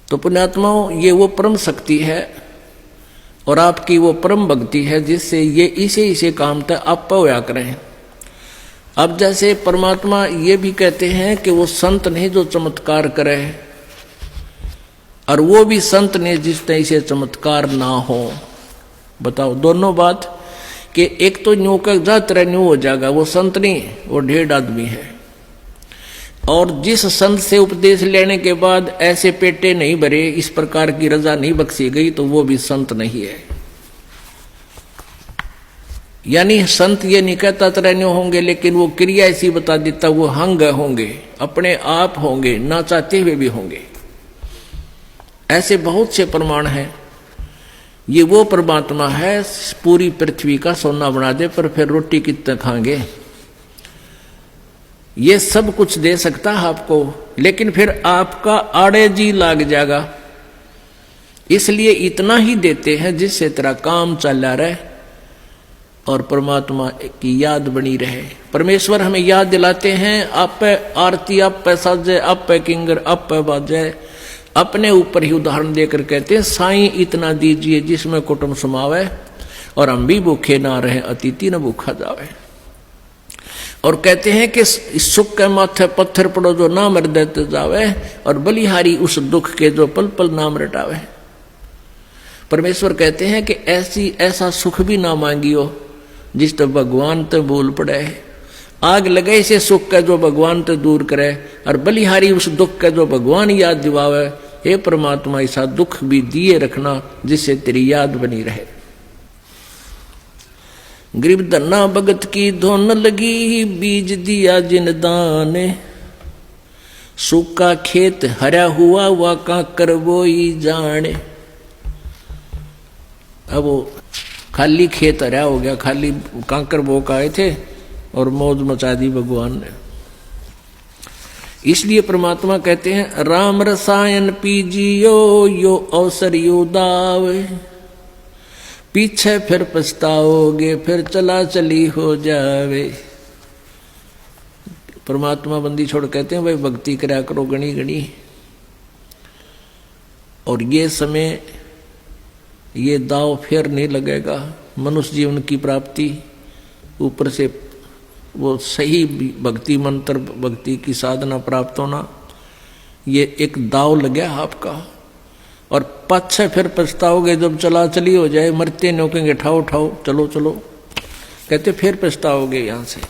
तो पुण्यात्माओं, ये वो परम शक्ति है और आपकी वो परम भक्ति है जिससे ये इसे काम तक आप होया करें। अब जैसे परमात्मा ये भी कहते हैं कि वो संत नहीं जो चमत्कार करे, और वो भी संत ने जिसने इसे चमत्कार ना हो। बताओ दोनों बात, कि एक तो न्यू का जातर न्यू हो जाएगा, वो संत नहीं, वो ढेर आदमी है। और जिस संत से उपदेश लेने के बाद ऐसे पेटे नहीं भरे, इस प्रकार की रजा नहीं बख्शी गई, तो वो भी संत नहीं है। यानी संत ये नहीं कहता तरह होंगे, लेकिन वो क्रिया ऐसी बता देता, वो हंग होंगे, अपने आप होंगे, ना चाहते हुए भी होंगे। ऐसे बहुत से प्रमाण हैं। ये वो परमात्मा है पूरी पृथ्वी का सोना बना दे, पर फिर रोटी कितने खाएंगे। ये सब कुछ दे सकता है आपको, लेकिन फिर आपका आड़े जी लाग जाएगा। इसलिए इतना ही देते हैं जिससे तेरा काम चला रहे और परमात्मा की याद बनी रहे। परमेश्वर हमें याद दिलाते हैं, आप पे आरती, आप पे साजे, आप पे किंगर, आप पे बाजे। अपने ऊपर ही उदाहरण देकर कहते हैं, साईं इतना दीजिए जिसमें कुटुंब समावे, और हम भी भूखे ना रहे, अतिथि न भूखा जावे। और कहते हैं कि सुख के माथे पत्थर पड़ो जो नाम देते जावे, और बलिहारी उस दुख के जो पल पल नाम रटावे। परमेश्वर कहते हैं कि ऐसा सुख भी ना मांगियो जिस तो भगवान तो भूल पड़े। आग लगे से सुख का जो भगवान तो दूर करे, और बलिहारी उस दुख का जो भगवान याद दिवावे। हे परमात्मा, ऐसा दुख भी दिए रखना जिससे तेरी याद बनी रहे। गरीब धन्ना भगत की धुन लगी, बीज दिया जिन दान। सूखा खेत हरा हुआ वा काकर बोई जाने। अब वो खाली खेत हरा हो गया, खाली कांकर बोक आए थे और मौज मचा दी भगवान ने। इसलिए परमात्मा कहते हैं, राम रसायन पीजियो यो अवसर यो दावे। पीछे फिर पछताओगे, फिर चला चली हो जावे। परमात्मा बंदी छोड़ कहते हैं, भाई भक्ति करा करो गणी गणी। और ये समय, ये दाव फिर नहीं लगेगा। मनुष्य जीवन की प्राप्ति, ऊपर से वो सही भक्ति मंत्र, भक्ति की साधना प्राप्त होना, ये एक दाव लग गया आपका। और पाछे फिर पछताओगे जब चला चली हो जाए, मरते नहीं कहेंगे ठाओ ठाओ चलो चलो, कहते फिर पछताओगे यहाँ से।